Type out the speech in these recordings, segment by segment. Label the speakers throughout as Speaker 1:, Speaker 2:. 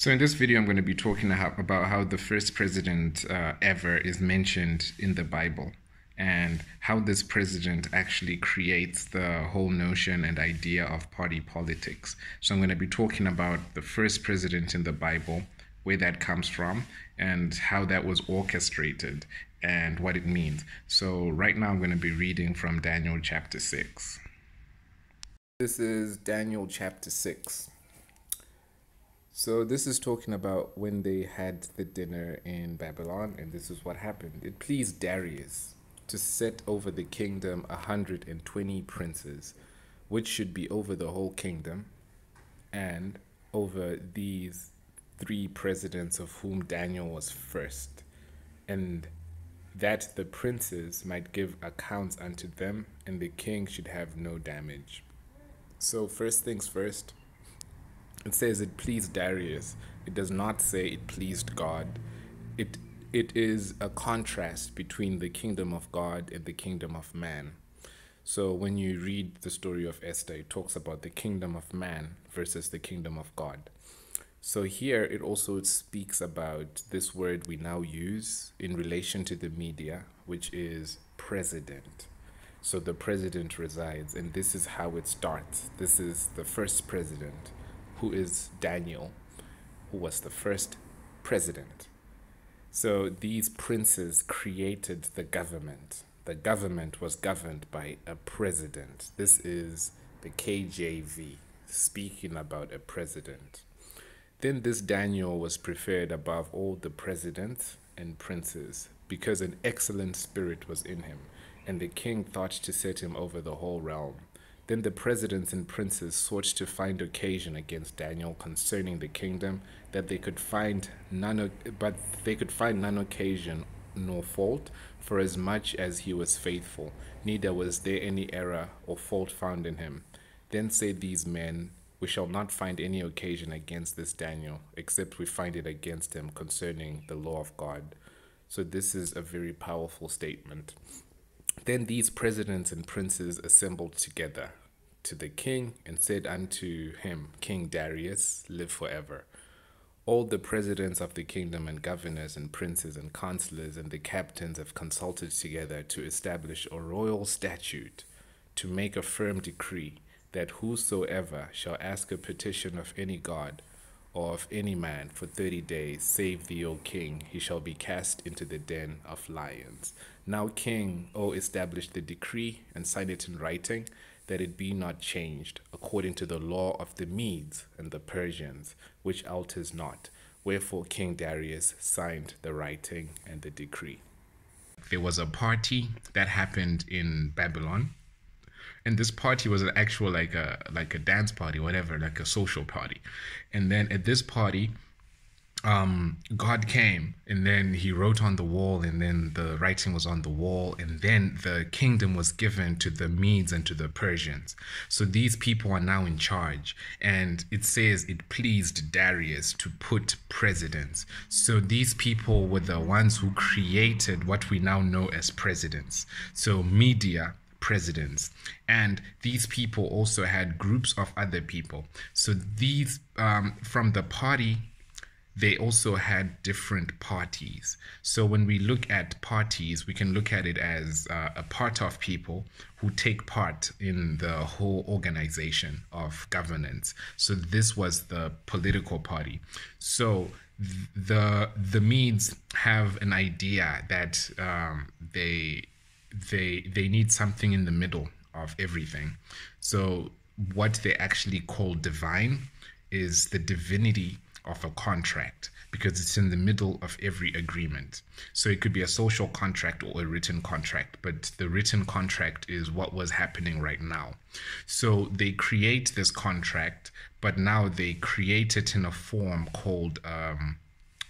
Speaker 1: So in this video, I'm going to be talking about how the first president ever is mentioned in the Bible and how this president actually creates the whole notion and idea of party politics. So I'm going to be talking about the first president in the Bible, where that comes from, and how that was orchestrated and what it means. So right now I'm going to be reading from Daniel chapter 6. This is Daniel chapter 6. So this is talking about when they had the dinner in Babylon, and this is what happened. It pleased Darius to set over the kingdom 120 princes, which should be over the whole kingdom, and over these 3 presidents, of whom Daniel was first, and that the princes might give accounts unto them, and the king should have no damage. So first things first, it says it pleased Darius. It does not say it pleased God. It is a contrast between the kingdom of God and the kingdom of man. So when you read the story of Esther, it talks about the kingdom of man versus the kingdom of God. So here it also speaks about this word we now use in relation to the media, which is president. So the president resides, and this is how it starts. This is the first president, who is Daniel, who was the first president. So these princes created the government. The government was governed by a president. This is the KJV, speaking about a president. Then this Daniel was preferred above all the presidents and princes, because an excellent spirit was in him, and the king thought to set him over the whole realm. Then the presidents and princes sought to find occasion against Daniel concerning the kingdom, that they could find none occasion nor fault, for as much as he was faithful, neither was there any error or fault found in him. Then said these men, we shall not find any occasion against this Daniel, except we find it against him concerning the law of God. So this is a very powerful statement. Then these presidents and princes assembled together to the king and said unto him, King Darius, live forever. All the presidents of the kingdom and governors and princes and counselors and the captains have consulted together to establish a royal statute, to make a firm decree, that whosoever shall ask a petition of any god or of any man for 30 days, save thee, O king, he shall be cast into the den of lions. Now, king, O establish the decree and sign it in writing, that it be not changed, according to the law of the Medes and the Persians, which alters not. Wherefore King Darius signed the writing and the decree. There was a party that happened in Babylon, and this party was an actual like a dance party, whatever, like a social party. And then at this party, God came, and then he wrote on the wall, and then the writing was on the wall, and then the kingdom was given to the Medes and to the Persians. So these people are now in charge, and it says it pleased Darius to put presidents. So these people were the ones who created what we now know as presidents. So media presidents, and these people also had groups of other people. So these from the party, they also had different parties. So when we look at parties, we can look at it as a part of people who take part in the whole organization of governance. So this was the political party. So the Medes have an idea that they need something in the middle of everything. So what they actually call divine is the divinity of a contract, because it's in the middle of every agreement. So it could be a social contract or a written contract, but the written contract is what was happening right now. So they create this contract, but now they create it in a form called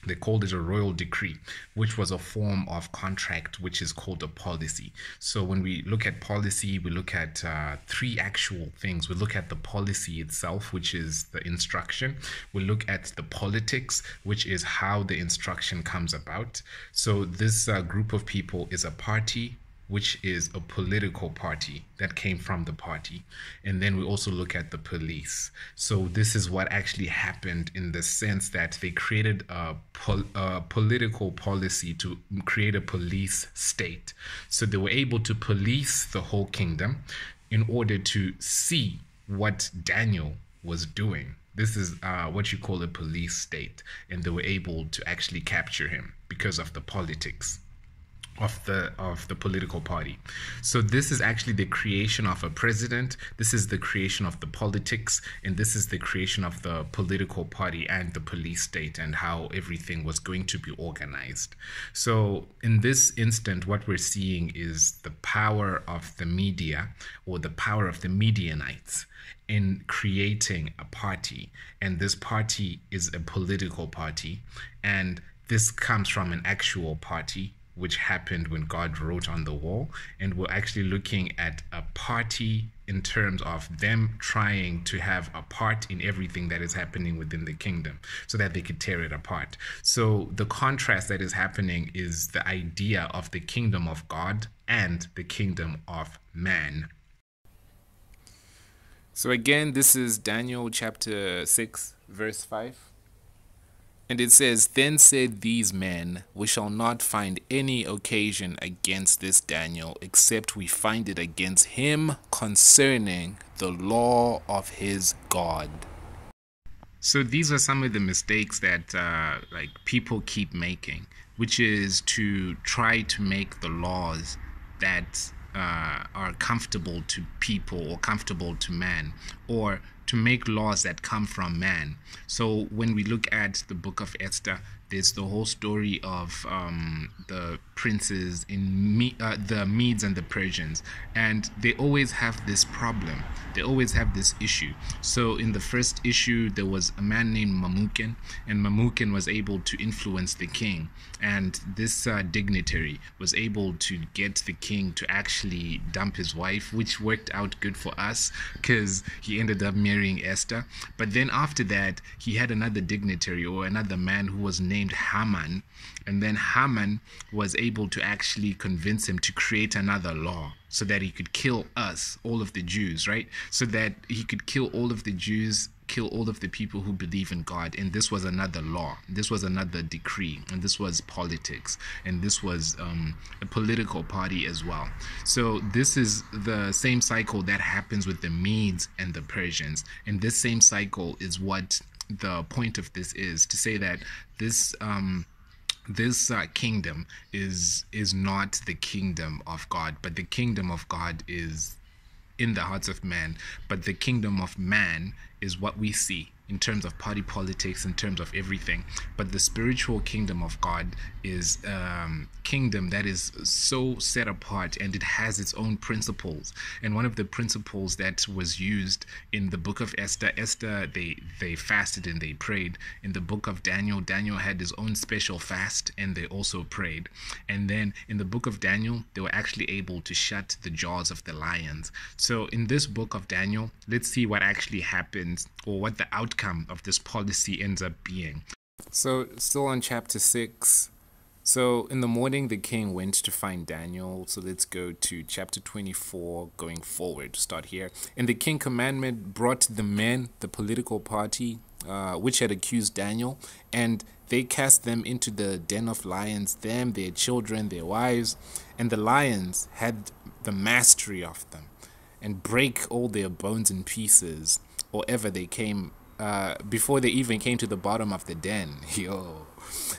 Speaker 1: they called it a royal decree, which was a form of contract, which is called a policy. So when we look at policy, we look at 3 actual things. We look at the policy itself, which is the instruction. We look at the politics, which is how the instruction comes about. So this group of people is a party which is a political party that came from the party. And then we also look at the police. So this is what actually happened in the sense that they created a political policy to create a police state. So they were able to police the whole kingdom in order to see what Daniel was doing. This is what you call a police state, and they were able to actually capture him because of the politics of the political party. So this is actually the creation of a president, this is the creation of the politics, and this is the creation of the political party and the police state and how everything was going to be organized. So in this instant, what we're seeing is the power of the media, or the power of the Medianites, in creating a party. And this party is a political party, and this comes from an actual party which happened when God wrote on the wall. And we're actually looking at a party in terms of them trying to have a part in everything that is happening within the kingdom so that they could tear it apart. So the contrast that is happening is the idea of the kingdom of God and the kingdom of man. So again, this is Daniel chapter 6, verse 5. And it says, "Then said these men, we shall not find any occasion against this Daniel, except we find it against him concerning the law of his God." So these are some of the mistakes that people keep making, which is to try to make the laws that are comfortable to people or comfortable to man, or to make laws that come from man. So when we look at the book of Esther, there's the whole story of the princes in the Medes and the Persians, and they always have this problem. They always have this issue. So in the first issue, there was a man named Mamuken, and Mamuken was able to influence the king, and this dignitary was able to get the king to actually dump his wife, which worked out good for us because he ended up marrying Esther. But then after that, he had another dignitary, or another man, who was named Haman, and then Haman was able to actually convince him to create another law so that he could kill us, all of the Jews, right? So that he could kill all of the Jews, kill all of the people who believe in God. And this was another law, this was another decree, and this was politics, and this was a political party as well. So this is the same cycle that happens with the Medes and the Persians, and this same cycle is what the point of this is, to say that this kingdom is not the kingdom of God, but the kingdom of God is in the hearts of man, but the kingdom of man is what we see in terms of party politics, in terms of everything. But the spiritual kingdom of God is kingdom that is so set apart, and it has its own principles. And one of the principles that was used in the book of Esther, they fasted and they prayed. In the book of Daniel, Daniel had his own special fast, and they also prayed. And then in the book of Daniel, they were actually able to shut the jaws of the lions. So in this book of Daniel, let's see what actually happens, or what the outcome of this policy ends up being. So still on chapter 6. So in the morning the king went to find Daniel. So let's go to chapter 24 going forward. Start here. And the king commandment brought the men, the political party, which had accused Daniel, and they cast them into the den of lions, them, their children, their wives, and the lions had the mastery of them, and break all their bones in pieces, or ever they came, before they even came to the bottom of the den. Yo.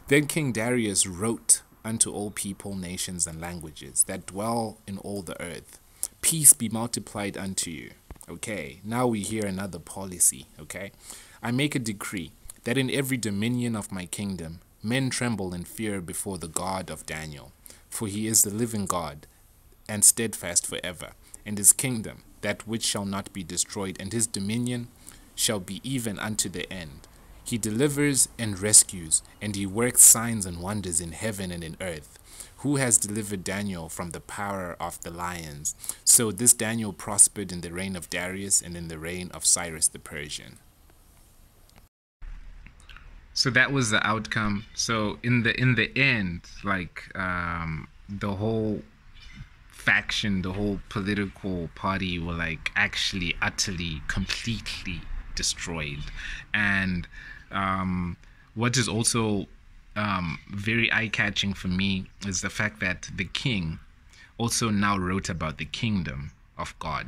Speaker 1: Then King Darius wrote unto all people, nations, and languages that dwell in all the earth, peace be multiplied unto you. Okay, now we hear another policy. Okay, I make a decree that in every dominion of my kingdom men tremble and fear before the God of Daniel, for he is the living God and steadfast forever, and his kingdom that which shall not be destroyed, and his dominion shall be even unto the end. He delivers and rescues, and he works signs and wonders in heaven and in earth. Who has delivered Daniel from the power of the lions? So this Daniel prospered in the reign of Darius and in the reign of Cyrus the Persian. So that was the outcome. So in the end, like the whole faction, the whole political party were like actually utterly, completely destroyed. And what is also very eye-catching for me is the fact that the king also now wrote about the kingdom of God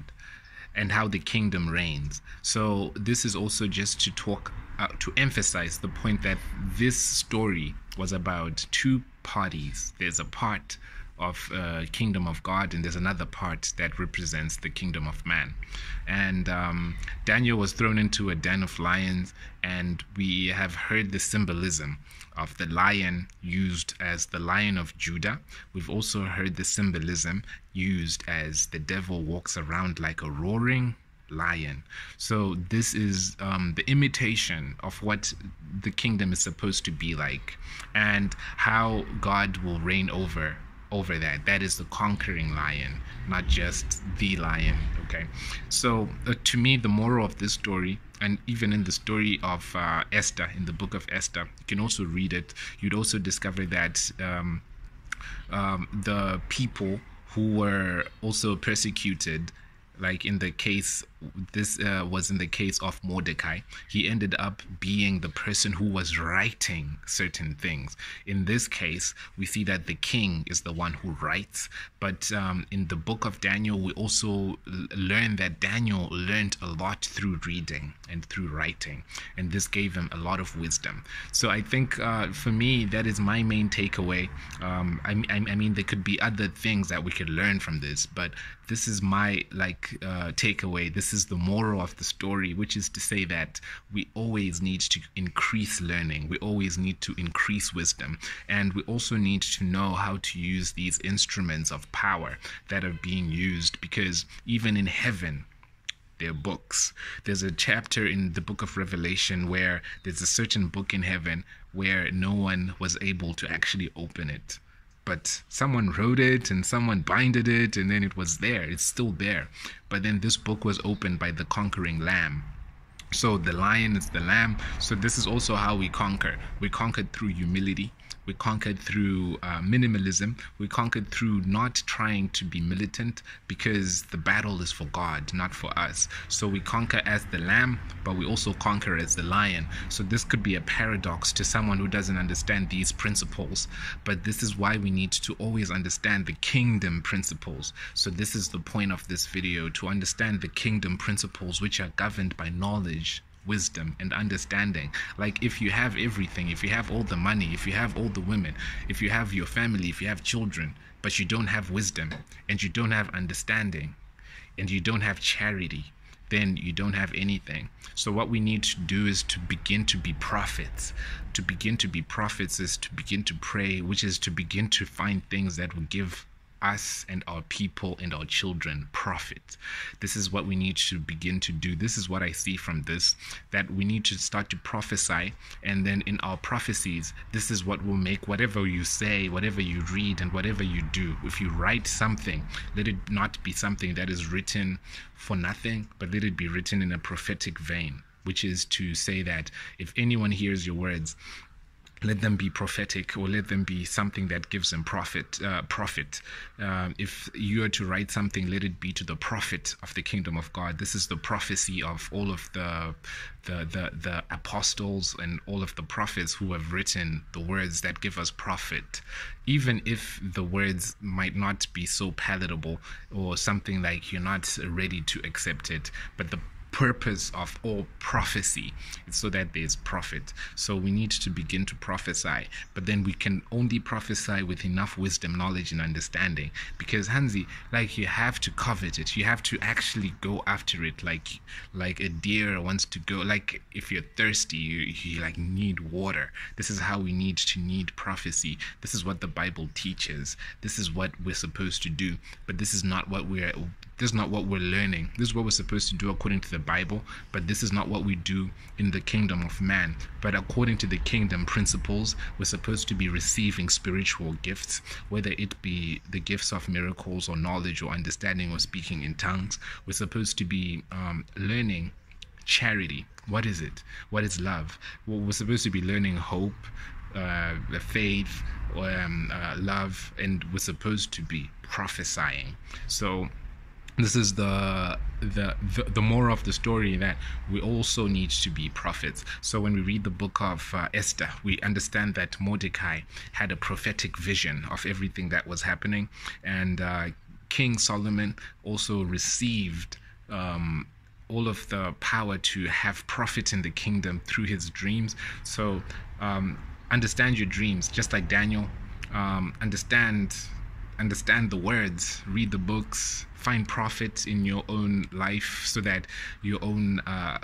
Speaker 1: and how the kingdom reigns. So this is also just to talk, to emphasize the point that this story was about two parties. There's a part of kingdom of God, and there's another part that represents the kingdom of man. And Daniel was thrown into a den of lions, and we have heard the symbolism of the lion used as the Lion of Judah. We've also heard the symbolism used as the devil walks around like a roaring lion. So this is the imitation of what the kingdom is supposed to be like, and how God will reign over that. That is the conquering lion, not just the lion. Okay, so to me, the moral of this story, and even in the story of Esther, in the book of Esther, you can also read it. You'd also discover that the people who were also persecuted, like in the case, this was in the case of Mordecai, he ended up being the person who was writing certain things. In this case, we see that the king is the one who writes, but in the book of Daniel, we also learn that Daniel learned a lot through reading and through writing, and this gave him a lot of wisdom. So I think for me, that is my main takeaway. I mean, there could be other things that we could learn from this, but this is my takeaway. This is the moral of the story, which is to say that we always need to increase learning. We always need to increase wisdom, and we also need to know how to use these instruments of power that are being used, because even in heaven, their books. There's a chapter in the book of Revelation where there's a certain book in heaven where no one was able to actually open it, but someone wrote it and someone binded it, and then it was there. It's still there. But then this book was opened by the conquering lamb. So the lion is the lamb. So this is also how we conquer. We conquered through humility. We conquered through minimalism. We conquered through not trying to be militant, because the battle is for God, not for us. So we conquer as the lamb, but we also conquer as the lion. So this could be a paradox to someone who doesn't understand these principles, but this is why we need to always understand the kingdom principles. So this is the point of this video, to understand the kingdom principles, which are governed by knowledge, wisdom, and understanding. Like, if you have everything, if you have all the money, if you have all the women, if you have your family, if you have children, but you don't have wisdom, and you don't have understanding, and you don't have charity, then you don't have anything. So what we need to do is to begin to be prophets. To begin to be prophets is to begin to pray, which is to begin to find things that will give us and our people and our children profit. This is what we need to begin to do. This is what I see from this, that we need to start to prophesy, and then in our prophecies, this is what will make whatever you say, whatever you read, and whatever you do. If you write something, let it not be something that is written for nothing, but let it be written in a prophetic vein, which is to say that if anyone hears your words, let them be prophetic, or let them be something that gives them profit. If you are to write something, let it be to the profit of the kingdom of God. This is the prophecy of all of the apostles and all of the prophets who have written the words that give us profit, even if the words might not be so palatable, or something like you're not ready to accept it. But the purpose of all prophecy is so that there's profit. So we need to begin to prophesy, but then we can only prophesy with enough wisdom, knowledge, and understanding. Because Hansi, like, you have to covet it. You have to actually go after it, like a deer wants to go. Like, if you're thirsty, you like need water. This is how we need prophecy. This is what the Bible teaches. This is what we're supposed to do. But this is not what we're learning. This is what we're supposed to do according to the Bible, but this is not what we do in the kingdom of man. But according to the kingdom principles, we're supposed to be receiving spiritual gifts, whether it be the gifts of miracles or knowledge or understanding or speaking in tongues. We're supposed to be learning charity. What is it? What is love? Well, we're supposed to be learning hope, faith, love, and we're supposed to be prophesying. So this is the more of the story, that we also need to be prophets. So when we read the book of Esther, we understand that Mordecai had a prophetic vision of everything that was happening, and King Solomon also received all of the power to have profit in the kingdom through his dreams. So understand your dreams, just like Daniel. Understand the words, read the books, find profit in your own life so that your own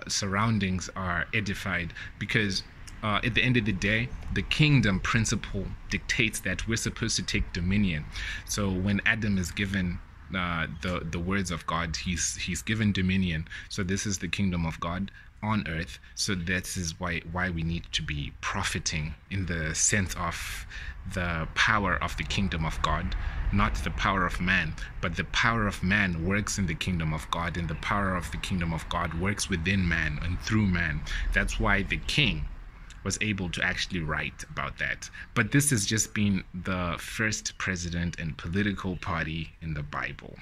Speaker 1: surroundings are edified. Because at the end of the day, the kingdom principle dictates that we're supposed to take dominion. So when Adam is given the words of God, he's given dominion. So this is the kingdom of God on earth. So this is why we need to be profiting, in the sense of the power of the kingdom of God, not the power of man. But the power of man works in the kingdom of God, and the power of the kingdom of God works within man and through man. That's why the king was able to actually write about that. But this has just been the first president and political party in the Bible.